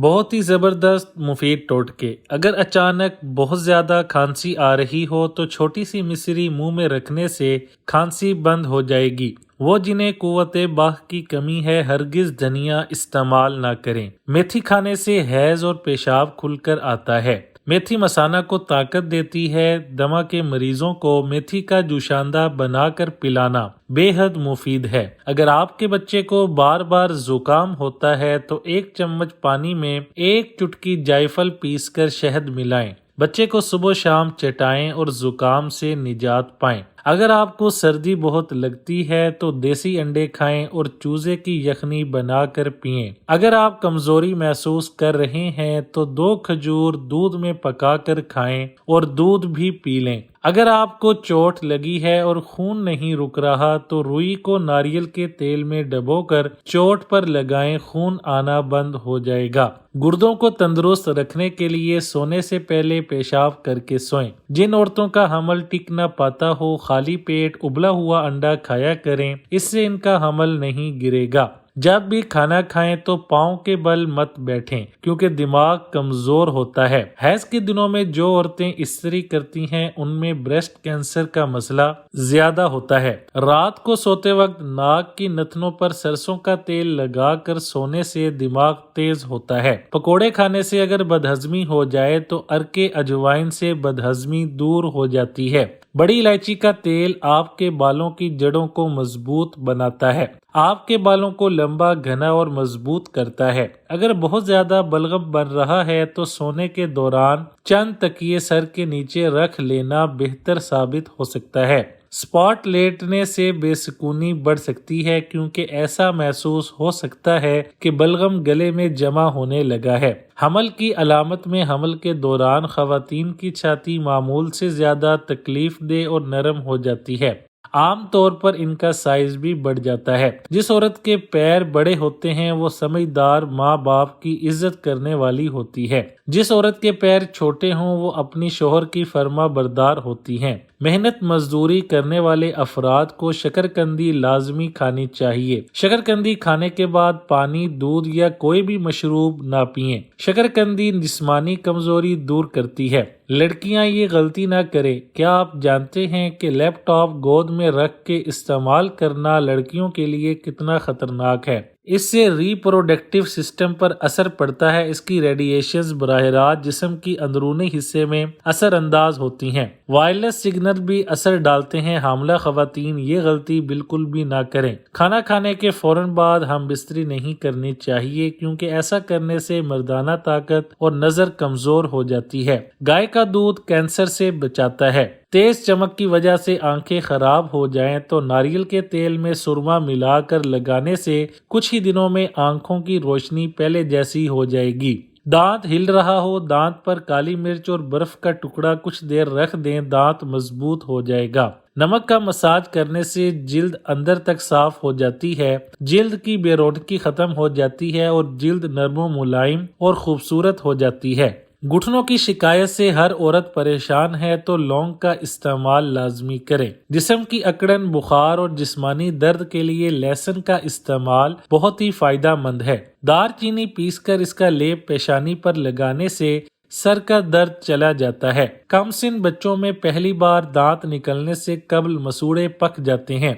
بہت ہی زبردست مفید ٹوٹکے۔ اگر اچانک بہت زیادہ کھانسی آ رہی ہو تو چھوٹی سی مصری منہ میں رکھنے سے کھانسی بند ہو جائے گی۔ وہ جنہیں قوت باہ کی کمی ہے ہرگز دھنیا استعمال نہ کریں۔ میتھی کھانے سے حیض اور پیشاب کھل کر آتا ہے۔ میتھی مثانہ کو طاقت دیتی ہے۔ دمہ کے مریضوں کو میتھی کا جوشاندہ بنا کر پلانا بے حد مفید ہے۔ اگر آپ کے بچے کو بار بار زکام ہوتا ہے تو 1 چمچ پانی میں 1 چٹکی جائفل پیس کر شہد ملائیں۔ بچے کو صبح شام چٹائیں اور زکام سے نجات پائیں۔ اگر آپ کو سردی بہت لگتی ہے تو دیسی انڈے کھائیں اور چوزے کی یخنی بنا کر پئیں۔ اگر آپ کمزوری محسوس کر رہے ہیں تو 2 کھجور دودھ میں پکا کر کھائیں اور دودھ بھی پی لیں۔ اگر آپ کو چوٹ لگی ہے اور خون نہیں رک رہا تو روئی کو ناریل کے تیل میں ڈبو کر چوٹ پر لگائیں، خون آنا بند ہو جائے گا۔ گردوں کو تندرست رکھنے کے لیے سونے سے پہلے پیشاب کر کے سوئیں۔ جن عورتوں کا حمل ٹک نہ پاتا ہو خالی پیٹ ابلا ہوا انڈا کھایا کریں، اس سے ان کا حمل نہیں گرے گا۔ جب بھی کھانا کھائیں تو پاؤں کے بل مت بیٹھیں کیونکہ دماغ کمزور ہوتا ہے۔ حیض کے دنوں میں جو عورتیں استری کرتی ہیں ان میں بریسٹ کینسر کا مسئلہ زیادہ ہوتا ہے۔ رات کو سوتے وقت ناک کی نتنوں پر سرسوں کا تیل لگا کر سونے سے دماغ تیز ہوتا ہے۔ پکوڑے کھانے سے اگر بدہضمی ہو جائے تو عرق اجوائن سے بدہضمی دور ہو جاتی ہے۔ بڑی الائچی کا تیل آپ کے بالوں کی جڑوں کو مضبوط بناتا ہے۔ آپ کے بالوں کو لمبا، گھنا اور مضبوط کرتا ہے۔ اگر بہت زیادہ بلغم بن رہا ہے تو سونے کے دوران چند تکیے سر کے نیچے رکھ لینا بہتر ثابت ہو سکتا ہے۔ سپاٹ لیٹنے سے بے سکونی بڑھ سکتی ہے کیونکہ ایسا محسوس ہو سکتا ہے کہ بلغم گلے میں جمع ہونے لگا ہے۔ حمل کی علامت میں حمل کے دوران خواتین کی چھاتی معمول سے زیادہ تکلیف دہ اور نرم ہو جاتی ہے۔ عام طور پر ان کا سائز بھی بڑھ جاتا ہے۔ جس عورت کے پیر بڑے ہوتے ہیں وہ سمجھدار ماں باپ کی عزت کرنے والی ہوتی ہے۔ جس عورت کے پیر چھوٹے ہوں وہ اپنی شوہر کی فرما بردار ہوتی ہیں۔ محنت مزدوری کرنے والے افراد کو شکرکندی لازمی کھانی چاہیے۔ شکرکندی کھانے کے بعد پانی، دودھ یا کوئی بھی مشروب نہ پئیں۔ شکرکندی جسمانی کمزوری دور کرتی ہے۔ لڑکیاں یہ غلطی نہ کریں۔ کیا آپ جانتے ہیں کہ لیپ ٹاپ گود میں رکھ کے استعمال کرنا لڑکیوں کے لیے کتنا خطرناک ہے؟ اس سے ری پروڈکٹیو سسٹم پر اثر پڑتا ہے۔ اس کی ریڈیشنز براہ راست جسم کی اندرونی حصے میں اثر انداز ہوتی ہیں۔ وائرلیس سگنل بھی اثر ڈالتے ہیں۔ حاملہ خواتین یہ غلطی بالکل بھی نہ کریں۔ کھانا کھانے کے فوراً بعد ہم بستری نہیں کرنی چاہیے کیونکہ ایسا کرنے سے مردانہ طاقت اور نظر کمزور ہو جاتی ہے۔ گائے کا دودھ کینسر سے بچاتا ہے۔ تیز چمک کی وجہ سے آنکھیں خراب ہو جائیں تو ناریل کے تیل میں سرما ملا کر لگانے سے کچھ ہی دنوں میں آنکھوں کی روشنی پہلے جیسی ہو جائے گی۔ دانت ہل رہا ہو، دانت پر کالی مرچ اور برف کا ٹکڑا کچھ دیر رکھ دیں، دانت مضبوط ہو جائے گا۔ نمک کا مساج کرنے سے جلد اندر تک صاف ہو جاتی ہے، جلد کی بے رونقی ختم ہو جاتی ہے اور جلد نرم و ملائم اور خوبصورت ہو جاتی ہے۔ گھٹنوں کی شکایت سے ہر عورت پریشان ہے تو لونگ کا استعمال لازمی کریں۔ جسم کی اکڑن، بخار اور جسمانی درد کے لیے لہسن کا استعمال بہت ہی فائدہ مند ہے۔ دار چینی پیس کر اس کا لیپ پیشانی پر لگانے سے سر کا درد چلا جاتا ہے۔ کم سن بچوں میں پہلی بار دانت نکلنے سے قبل مسوڑے پک جاتے ہیں۔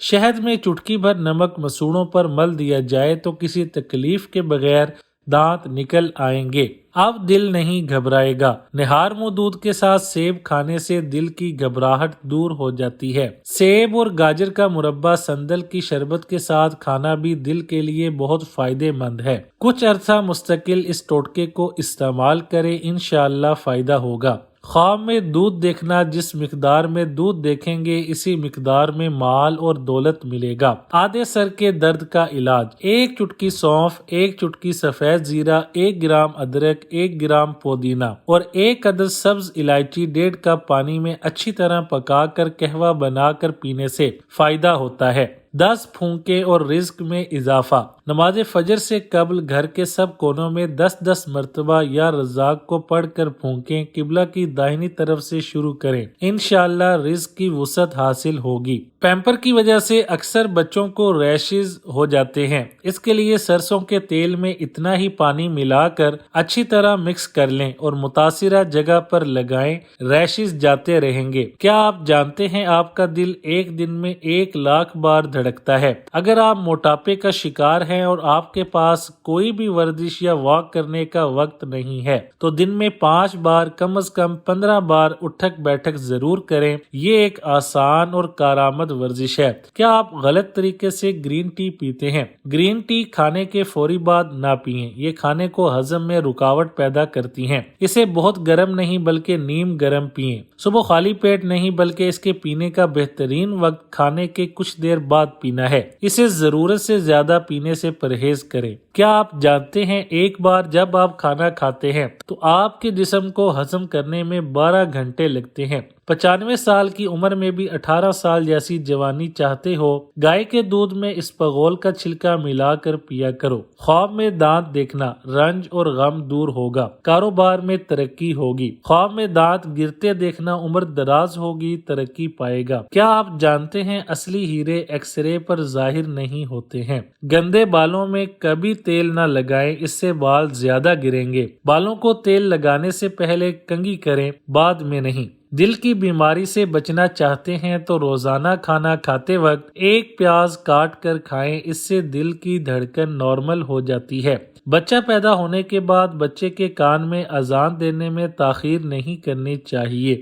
شہد میں چٹکی بھر نمک مسوڑوں پر مل دیا جائے تو کسی تکلیف کے بغیر دانت نکل آئیں گے۔ اب دل نہیں گھبرائے گا۔ نہار منہ دودھ کے ساتھ سیب کھانے سے دل کی گھبراہٹ دور ہو جاتی ہے۔ سیب اور گاجر کا مربع سندل کی شربت کے ساتھ کھانا بھی دل کے لیے بہت فائدے مند ہے۔ کچھ عرصہ مستقل اس ٹوٹکے کو استعمال کریں، انشاءاللہ فائدہ ہوگا۔ خواب میں دودھ دیکھنا، جس مقدار میں دودھ دیکھیں گے اسی مقدار میں مال اور دولت ملے گا۔ آدھے سر کے درد کا علاج: 1 چٹکی سونف، 1 چٹکی سفید زیرہ، 1 گرام ادرک، 1 گرام پودینہ اور 1 عدد سبز الائچی 1.5 کپ پانی میں اچھی طرح پکا کر قہوہ بنا کر پینے سے فائدہ ہوتا ہے۔ 10 پھونکے اور رزق میں اضافہ: نماز فجر سے قبل گھر کے سب کونوں میں 10 مرتبہ یا رزاق کو پڑھ کر پھونکیں۔ قبلہ کی داہنی طرف سے شروع کریں، انشاءاللہ رزق کی وسعت حاصل ہوگی۔ پیمپر کی وجہ سے اکثر بچوں کو ریشز ہو جاتے ہیں، اس کے لیے سرسوں کے تیل میں اتنا ہی پانی ملا کر اچھی طرح مکس کر لیں اور متاثرہ جگہ پر لگائیں، ریشز جاتے رہیں گے۔ کیا آپ جانتے ہیں آپ کا دل ایک دن میں 1,00,000 بار دھڑکتا ہے؟ اگر آپ موٹاپے کا شکار ہیں اور آپ کے پاس کوئی بھی ورزش یا واک کرنے کا وقت نہیں ہے تو دن میں 5 بار کم از کم 15 بار اٹھک بیٹھک ضرور کریں۔ یہ ایک آسان اور کارآمد ورزش ہے۔ کیا آپ غلط طریقے سے گرین ٹی پیتے ہیں؟ گرین ٹی کھانے کے فوری بعد نہ پئیں، یہ کھانے کو ہضم میں رکاوٹ پیدا کرتی ہیں۔ اسے بہت گرم نہیں بلکہ نیم گرم پئیں۔ صبح خالی پیٹ نہیں بلکہ اس کے پینے کا بہترین وقت کھانے کے کچھ دیر بعد پینا ہے۔ اسے ضرورت سے زیادہ پینے سے پرہیز کریں۔ کیا آپ جانتے ہیں ایک بار جب آپ کھانا کھاتے ہیں تو آپ کے جسم کو ہضم کرنے میں 12 گھنٹے لگتے ہیں۔ 95 سال کی عمر میں بھی 18 سال جیسی جوانی چاہتے ہو؟ گائے کے دودھ میں اسپغول کا چھلکا ملا کر پیا کرو۔ خواب میں دانت دیکھنا، رنج اور غم دور ہوگا، کاروبار میں ترقی ہوگی۔ خواب میں دانت گرتے دیکھنا عمر دراز ہوگی، ترقی پائے گا۔ کیا آپ جانتے ہیں اصلی ہیرے ایکس رے پر ظاہر نہیں ہوتے ہیں؟ گندے بالوں میں کبھی تیل نہ لگائیں، اس سے بال زیادہ گریں گے۔ بالوں کو تیل لگانے سے پہلے کنگھی کریں، بعد میں نہیں۔ دل کی بیماری سے بچنا چاہتے ہیں تو روزانہ کھانا کھاتے وقت ایک پیاز کاٹ کر کھائیں، اس سے دل کی دھڑکن نارمل ہو جاتی ہے۔ بچہ پیدا ہونے کے بعد بچے کے کان میں اذان دینے میں تاخیر نہیں کرنی چاہیے،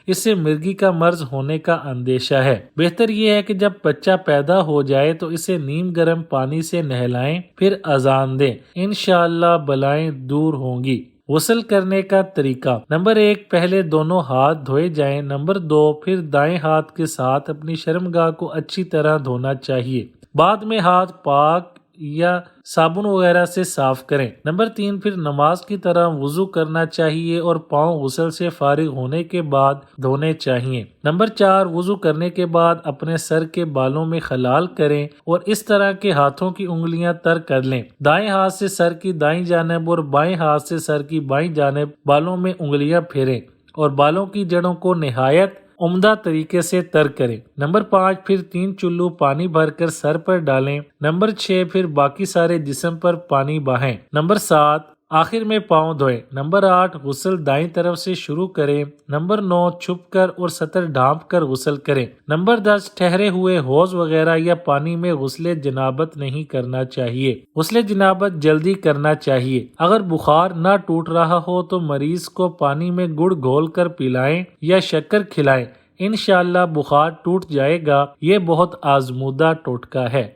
اس سے مرگی کا مرض ہونے کا اندیشہ ہے۔ بہتر یہ ہے کہ جب بچہ پیدا ہو جائے تو اسے نیم گرم پانی سے نہلائیں پھر اذان دیں، انشاءاللہ بلائیں دور ہوں گی۔ غسل کرنے کا طریقہ: نمبر 1، پہلے دونوں ہاتھ دھوئے جائیں۔ نمبر 2، پھر دائیں ہاتھ کے ساتھ اپنی شرمگاہ کو اچھی طرح دھونا چاہیے، بعد میں ہاتھ پاک یا صابن وغیرہ سے صاف کریں۔ نمبر 3، پھر نماز کی طرح وضو کرنا چاہیے اور پاؤں غسل سے فارغ ہونے کے بعد دھونے چاہیے۔ نمبر 4، وضو کرنے کے بعد اپنے سر کے بالوں میں خلال کریں اور اس طرح کے ہاتھوں کی انگلیاں تر کر لیں۔ دائیں ہاتھ سے سر کی دائیں جانب اور بائیں ہاتھ سے سر کی بائیں جانب بالوں میں انگلیاں پھیریں اور بالوں کی جڑوں کو نہایت عمدہ طریقے سے تر کریں۔ نمبر 5، پھر 3 چلو پانی بھر کر سر پر ڈالیں۔ نمبر 6، پھر باقی سارے جسم پر پانی بہائیں۔ نمبر 7، آخر میں پاؤں دھوئیں۔ نمبر 8، غسل دائیں طرف سے شروع کریں۔ نمبر 9، چھپ کر اور سطر ڈھانپ کر غسل کریں۔ نمبر 10، ٹھہرے ہوئے حوض وغیرہ یا پانی میں غسل جنابت نہیں کرنا چاہیے، غسل جنابت جلدی کرنا چاہیے۔ اگر بخار نہ ٹوٹ رہا ہو تو مریض کو پانی میں گڑ گھول کر پلائیں یا شکر کھلائیں، انشاءاللہ بخار ٹوٹ جائے گا۔ یہ بہت آزمودہ ٹوٹکا ہے۔